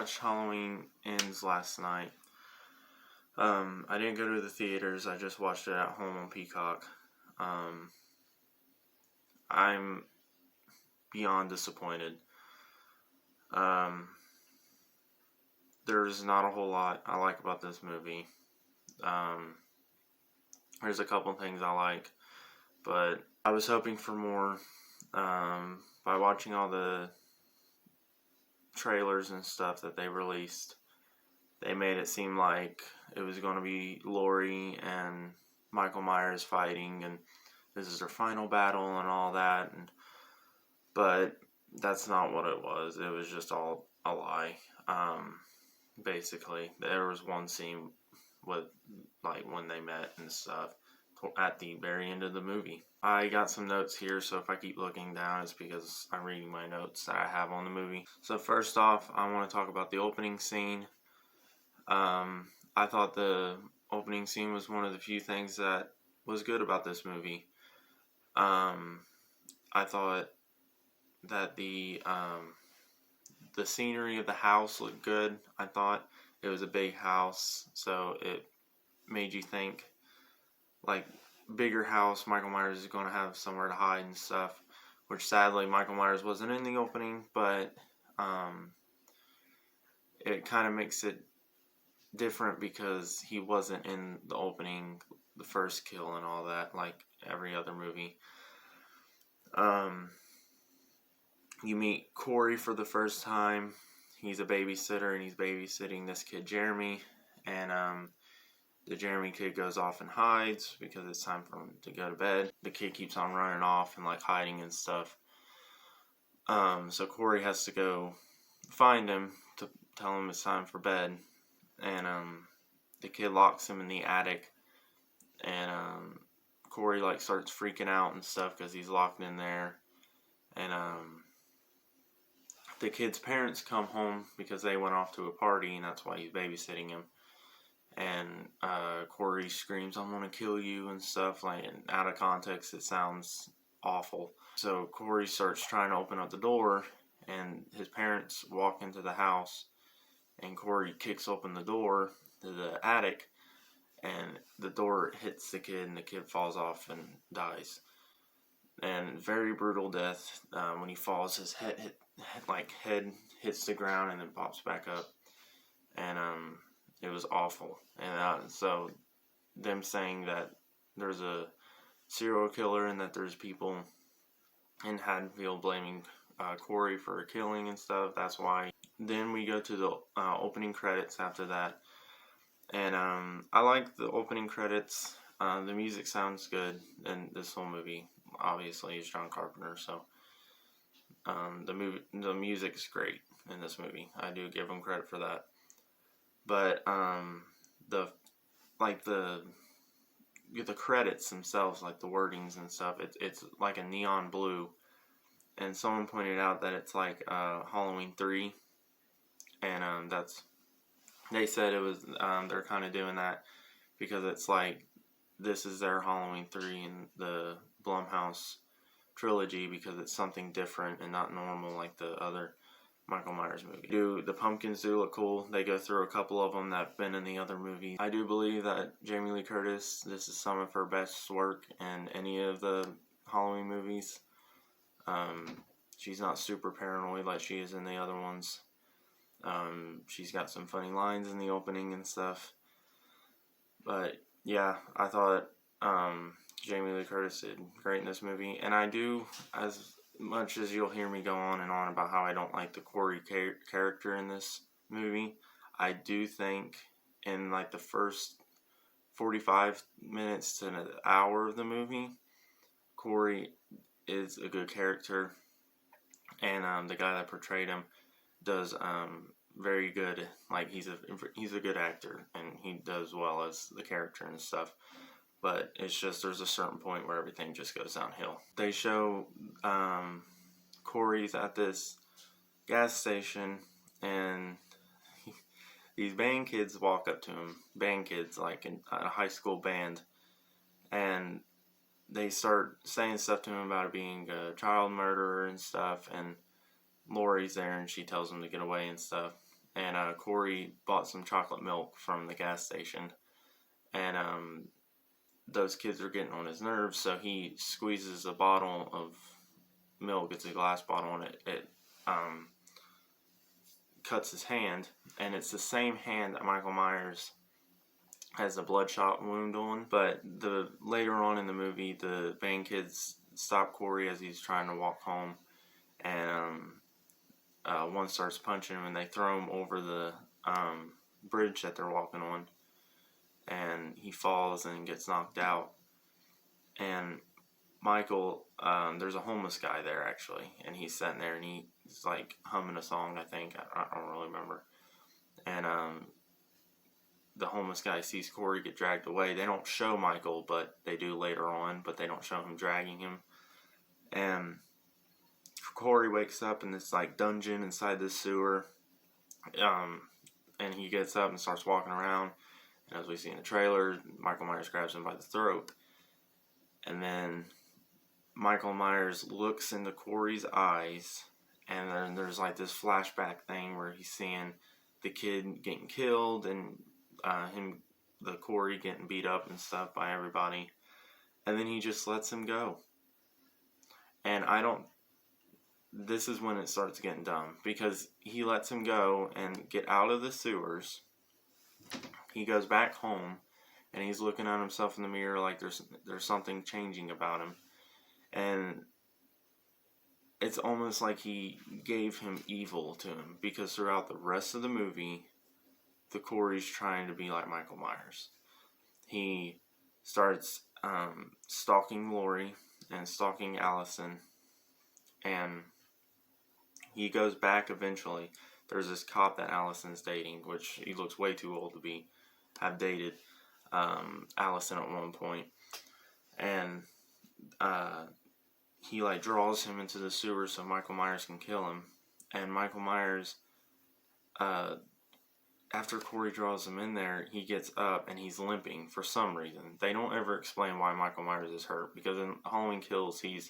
watched Halloween Ends last night. I didn't go to the theaters. I just watched it at home on Peacock. I'm beyond disappointed. There's not a whole lot I like about this movie. There's a couple things I like, but I was hoping for more. By watching all the trailers and stuff that they released, they made it seem like it was going to be Laurie and Michael Myers fighting, and this is their final battle and all that. But that's not what it was. It was just all a lie. Basically, there was one scene with like when they met and stuff at the very end of the movie. I got some notes here, so if I keep looking down, it's because I'm reading my notes that I have on the movie. So first off, I want to talk about the opening scene. I thought the opening scene was one of the few things that was good about this movie. I thought that the scenery of the house looked good. I thought it was a big house, so it made you think, like, bigger house, Michael Myers is going to have somewhere to hide and stuff, which sadly Michael Myers wasn't in the opening, but it kind of makes it different because he wasn't in the opening, the first kill and all that, like every other movie. You meet Corey for the first time. He's a babysitter, and he's babysitting this kid, Jeremy, and the Jeremy kid goes off and hides because it's time for him to go to bed. The kid keeps on running off and like hiding and stuff. So Corey has to go find him to tell him it's time for bed. And the kid locks him in the attic. And Corey like starts freaking out and stuff because he's locked in there. And the kid's parents come home because they went off to a party, and that's why he's babysitting him. And Corey screams, "I'm gonna kill you," and stuff. Like, and out of context, it sounds awful. So Corey starts trying to open up the door, and his parents walk into the house, and Corey kicks open the door to the attic, and the door hits the kid, and the kid falls off and dies. And very brutal death. When he falls, his head hits the ground and then pops back up. And it was awful. And so them saying that there's a serial killer and that there's people in Haddonfield blaming Corey for killing and stuff, that's why. Then we go to the opening credits after that. And I like the opening credits. The music sounds good in this whole movie. Obviously, it's John Carpenter, so the music's great in this movie. I do give him credit for that. But the credits themselves, like the wordings and stuff, it's like a neon blue. And someone pointed out that it's like Halloween 3, and they said it was they're kind of doing that because it's like this is their Halloween 3 in the Blumhouse trilogy because it's something different and not normal like the other Michael Myers movie. The pumpkins do look cool. They go through a couple of them that have been in the other movies. I do believe that Jamie Lee Curtis, this is some of her best work in any of the Halloween movies. She's not super paranoid like she is in the other ones. She's got some funny lines in the opening and stuff. But yeah, I thought Jamie Lee Curtis did great in this movie. And I do, as much as you'll hear me go on and on about how I don't like the Corey character in this movie, I do think in like the first 45 minutes to an hour of the movie, Corey is a good character, and the guy that portrayed him does very good. Like, he's a good actor, and he does well as the character and stuff. But it's just there's a certain point where everything just goes downhill. They show Corey's at this gas station, and these band kids walk up to him. Band kids, like in a high school band. And they start saying stuff to him about it being a child murderer and stuff. And Laurie's there, and she tells him to get away and stuff. and Corey bought some chocolate milk from the gas station, and those kids are getting on his nerves, so he squeezes a bottle of milk. It's a glass bottle, and it cuts his hand, and it's the same hand that Michael Myers has a bloodshot wound on. But later on in the movie, the band kids stop Corey as he's trying to walk home, and one starts punching him, and they throw him over the bridge that they're walking on, and he falls and gets knocked out. And Michael, there's a homeless guy there actually, and he's sitting there and he's like humming a song, I think. I don't really remember. And the homeless guy sees Corey get dragged away. They don't show Michael, but they do later on, but they don't show him dragging him. And Corey wakes up in this like dungeon inside this sewer, and he gets up and starts walking around. And as we see in the trailer, Michael Myers grabs him by the throat. And then Michael Myers looks into Corey's eyes, and then there's like this flashback thing where he's seeing the kid getting killed, and the Corey getting beat up and stuff by everybody. And then he just lets him go. And this is when it starts getting dumb, because he lets him go and get out of the sewers. He goes back home, and he's looking at himself in the mirror like there's something changing about him. And it's almost like he gave him evil to him, because throughout the rest of the movie, the Corey's trying to be like Michael Myers. He starts stalking Laurie and stalking Allison, and he goes back eventually. There's this cop that Allison's dating, which he looks way too old to have dated Allison at one point. And he like draws him into the sewer so Michael Myers can kill him. And Michael Myers, after Corey draws him in there, he gets up and he's limping for some reason. They don't ever explain why Michael Myers is hurt, because in Halloween Kills, he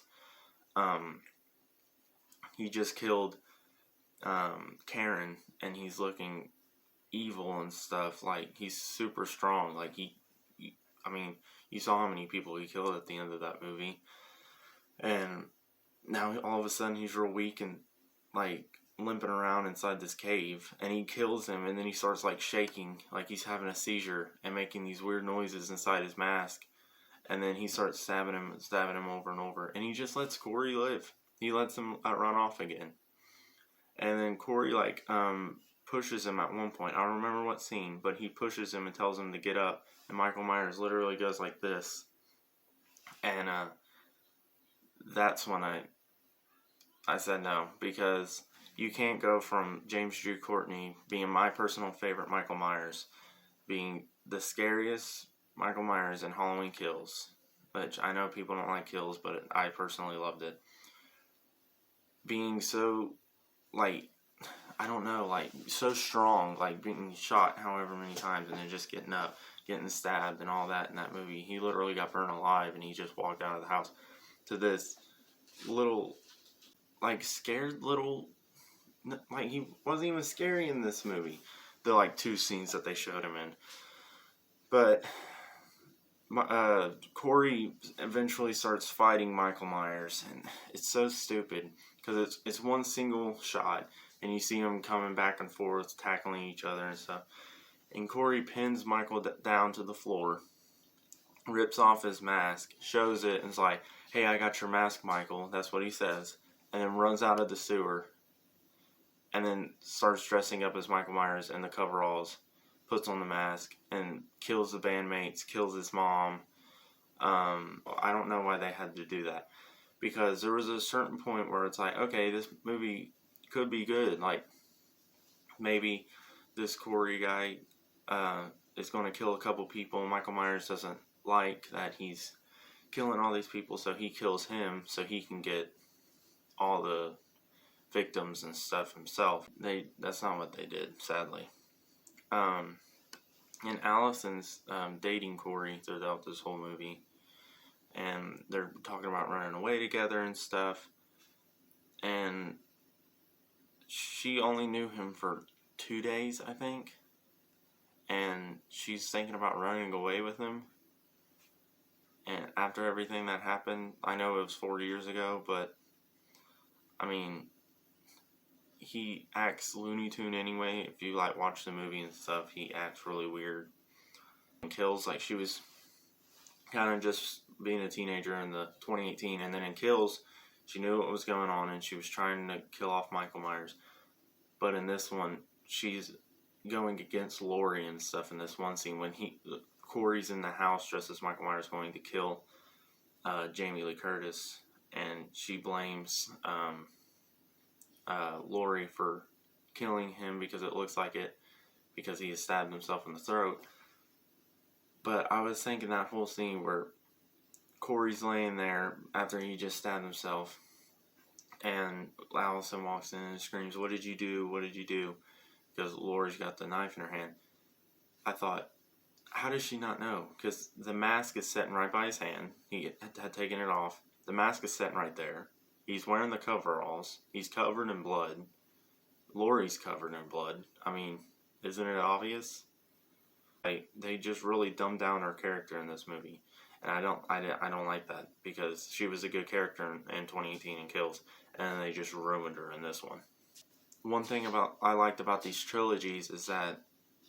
just killed Karen, and he's looking evil and stuff. Like, he's super strong. Like, you saw how many people he killed at the end of that movie. And now all of a sudden he's real weak and like limping around inside this cave, and he kills him, and then he starts like shaking like he's having a seizure and making these weird noises inside his mask. And then he starts stabbing him over and over, and he just lets Corey live. He lets him run off again. And then Corey like pushes him at one point. I don't remember what scene, but he pushes him and tells him to get up, and Michael Myers literally goes like this. And that's when I said no, because you can't go from James Drew Courtney being my personal favorite Michael Myers, being the scariest Michael Myers in Halloween Kills, which I know people don't like Kills, but I personally loved it, being so, like, I don't know, like, so strong, like, being shot however many times, and then just getting up, getting stabbed, and all that in that movie. He literally got burned alive, and he just walked out of the house, to this little, like, scared little, like, he wasn't even scary in this movie, the, like, 2 scenes that they showed him in. But Corey eventually starts fighting Michael Myers, and it's so stupid, because it's one single shot, and you see them coming back and forth, tackling each other and stuff, and Corey pins Michael down to the floor, rips off his mask, shows it, and is like, "Hey, I got your mask, Michael." That's what he says. And then runs out of the sewer, and then starts dressing up as Michael Myers in the coveralls, puts on the mask, and kills the bandmates, kills his mom. I don't know why they had to do that, because there was a certain point where it's like, okay, this movie could be good. Like, maybe this Corey guy is going to kill a couple people. Michael Myers doesn't like that he's killing all these people, so he kills him so he can get all the victims and stuff himself. That's not what they did, sadly. And Allison's dating Corey throughout this whole movie, and they're talking about running away together and stuff, and she only knew him for 2 days, I think, and she's thinking about running away with him. And after everything that happened, I know it was 40 years ago, but I mean, he acts Looney Tune anyway. If you like watch the movie and stuff, he acts really weird. And Kills, like, she was kind of just being a teenager in the 2018, and then in Kills, she knew what was going on and she was trying to kill off Michael Myers. But in this one, she's going against Laurie and stuff in this one scene when Corey's in the house dressed as Michael Myers going to kill Jamie Lee Curtis, and she blames Laurie for killing him because it looks like it, because he has stabbed himself in the throat. But I was thinking that whole scene where Corey's laying there after he just stabbed himself, and Allison walks in and screams, "What did you do? What did you do?" Because Laurie's got the knife in her hand. I thought, how does she not know? Because the mask is sitting right by his hand. He had taken it off. The mask is sitting right there. He's wearing the coveralls. He's covered in blood. Laurie's covered in blood. I mean, isn't it obvious? They just really dumbed down her character in this movie, and I don't like that, because she was a good character in 2018 in Kills, and they just ruined her in this one. One thing I liked about these trilogies is that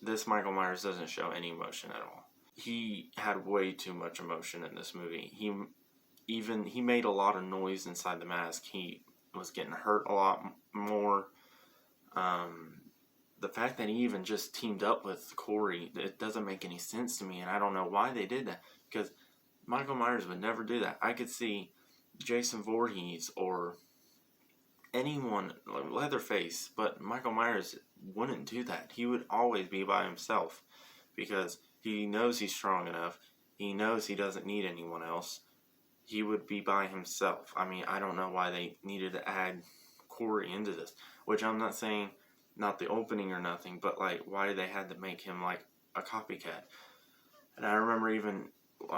this Michael Myers doesn't show any emotion at all. He had way too much emotion in this movie. He made a lot of noise inside the mask. He was getting hurt a lot more. The fact that he even just teamed up with Corey, it doesn't make any sense to me, and I don't know why they did that, because Michael Myers would never do that. I could see Jason Voorhees or anyone, like Leatherface, but Michael Myers wouldn't do that. He would always be by himself, because he knows he's strong enough. He knows he doesn't need anyone else. He would be by himself. I mean, I don't know why they needed to add Corey into this, which I'm not saying not the opening or nothing, but like, why they had to make him like a copycat. And I remember even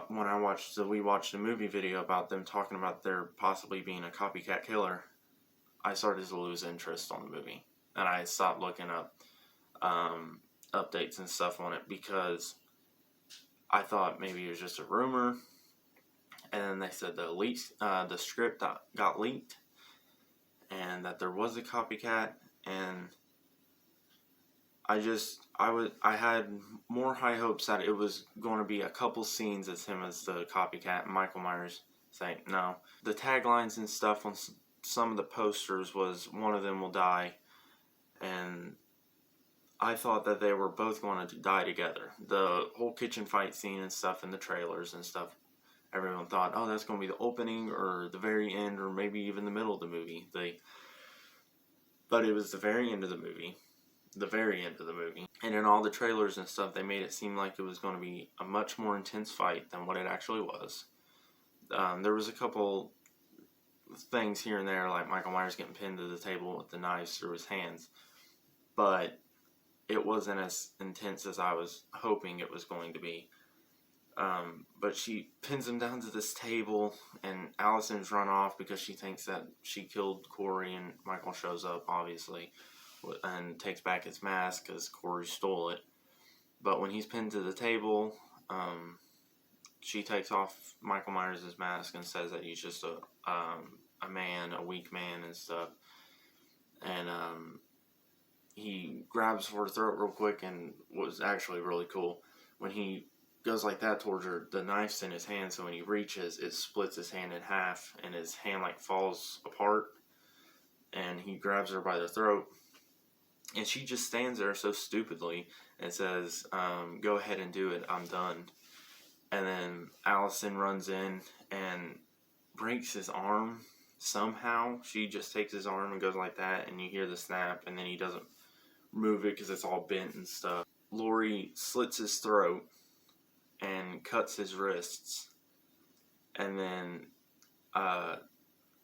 when we watched a movie video about them talking about there possibly being a copycat killer, I started to lose interest on the movie, and I stopped looking up updates and stuff on it, because I thought maybe it was just a rumor. And then they said the script got leaked, and that there was a copycat, and I had more high hopes that it was going to be a couple scenes as him as the copycat, and Michael Myers saying no. The taglines and stuff on some of the posters was "one of them will die," and I thought that they were both going to die together. The whole kitchen fight scene and stuff in the trailers and stuff, everyone thought, oh, that's going to be the opening or the very end or maybe even the middle of the movie. But it was the very end of the movie. The very end of the movie. And in all the trailers and stuff, they made it seem like it was going to be a much more intense fight than what it actually was. There was a couple things here and there, like Michael Myers getting pinned to the table with the knives through his hands. But it wasn't as intense as I was hoping it was going to be. But she pins him down to this table, and Allison's run off because she thinks that she killed Corey, and Michael shows up, obviously, and takes back his mask because Corey stole it. But when he's pinned to the table, she takes off Michael Myers' mask and says that he's just a man, a weak man and stuff. And he grabs her throat real quick, and was actually really cool. When he goes like that towards her, the knife's in his hand, so when he reaches, it splits his hand in half, and his hand like falls apart, and he grabs her by the throat, and she just stands there so stupidly and says, go ahead and do it, I'm done. And then Allison runs in and breaks his arm somehow. She just takes his arm and goes like that, and you hear the snap, and then he doesn't move it because it's all bent and stuff. Laurie slits his throat and cuts his wrists, and then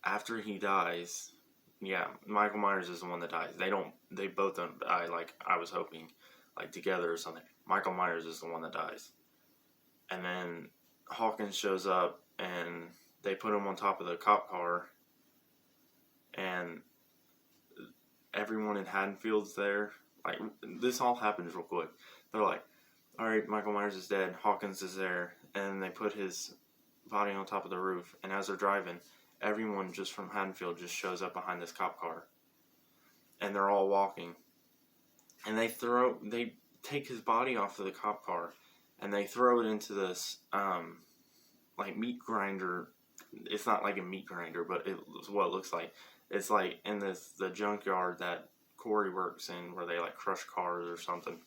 after he dies, yeah, Michael Myers is the one that dies. They both don't die like I was hoping, like together or something. Michael Myers is the one that dies. And then Hawkins shows up, and they put him on top of the cop car, and everyone in Haddonfield's there, Like, this all happens real quick. They're like, alright, Michael Myers is dead, Hawkins is there, and they put his body on top of the roof, and as they're driving, everyone just from Haddonfield just shows up behind this cop car. And they're all walking. And they take his body off of the cop car, and they throw it into this, like, meat grinder. It's not like a meat grinder, but it's what it looks like. It's like in the junkyard that Corey works in, where they like crush cars or something.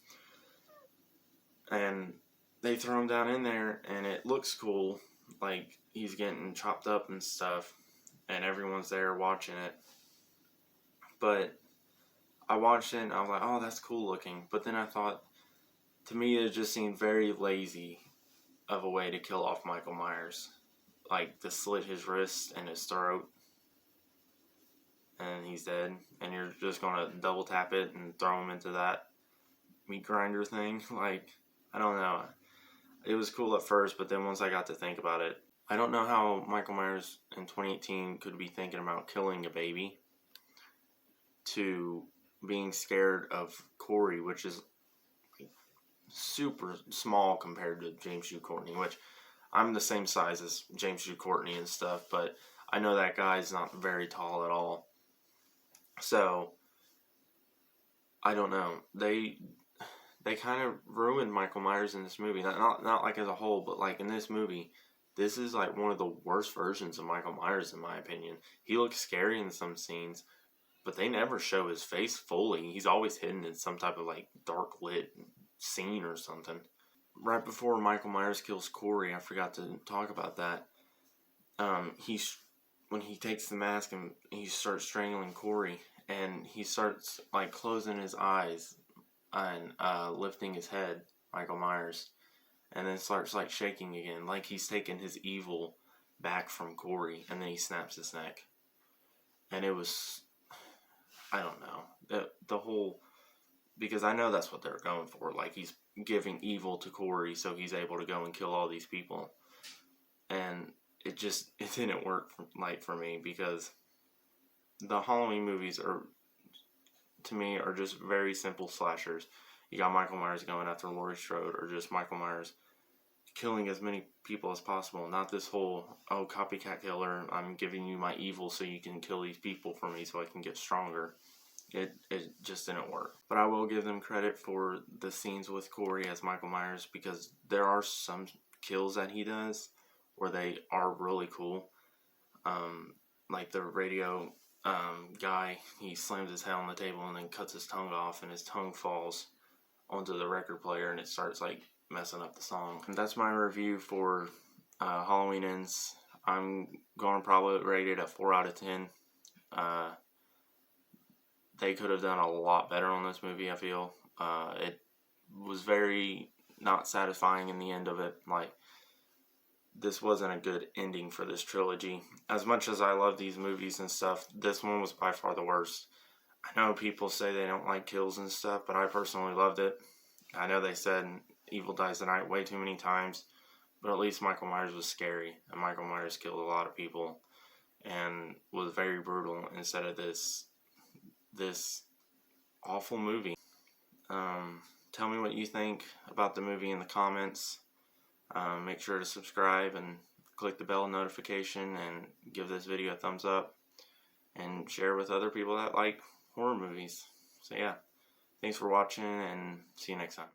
And they throw him down in there, and it looks cool. Like, he's getting chopped up and stuff, and everyone's there watching it. But I watched it, and I was like, oh, that's cool looking. But then I thought, to me, it just seemed very lazy of a way to kill off Michael Myers. Like, to slit his wrist and his throat, and he's dead, and you're just gonna double tap it and throw him into that meat grinder thing. Like, I don't know. It was cool at first, but then once I got to think about it, I don't know how Michael Myers in 2018 could be thinking about killing a baby to being scared of Corey, which is super small compared to James Jude Courtney, which I'm the same size as James Jude Courtney and stuff, but I know that guy's not very tall at all. So, I don't know. They kind of ruined Michael Myers in this movie. Not like as a whole, but like in this movie, this is like one of the worst versions of Michael Myers in my opinion. He looks scary in some scenes, but they never show his face fully. He's always hidden in some type of like dark lit scene or something. Right before Michael Myers kills Corey, I forgot to talk about that. When he takes the mask and he starts strangling Corey, and he starts like closing his eyes and lifting his head, Michael Myers, and then starts like shaking again, like he's taking his evil back from Corey, and then he snaps his neck. And it was, I don't know, the whole, because I know that's what they're going for, like he's giving evil to Corey so he's able to go and kill all these people. And it didn't work for me, because the Halloween movies to me are just very simple slashers. You got Michael Myers going after Laurie Strode, or just Michael Myers killing as many people as possible. Not this whole, oh, copycat killer, I'm giving you my evil so you can kill these people for me so I can get stronger. It just didn't work. But I will give them credit for the scenes with Corey as Michael Myers, because there are some kills that he does where they are really cool. Like the radio guy, he slams his head on the table and then cuts his tongue off, and his tongue falls onto the record player and it starts like messing up the song. And that's my review for Halloween Ends. I'm going to probably rate it a 4 out of 10. They could have done a lot better on this movie, I feel. It was very not satisfying in the end of it. Like, this wasn't a good ending for this trilogy. As much as I love these movies and stuff, this one was by far the worst. I know people say they don't like kills and stuff, but I personally loved it. I know they said Evil Dies the Night way too many times, but at least Michael Myers was scary, and Michael Myers killed a lot of people and was very brutal instead of this awful movie. Tell me what you think about the movie in the comments. Make sure to subscribe and click the bell notification, and give this video a thumbs up, and share with other people that like horror movies. So yeah, thanks for watching, and see you next time.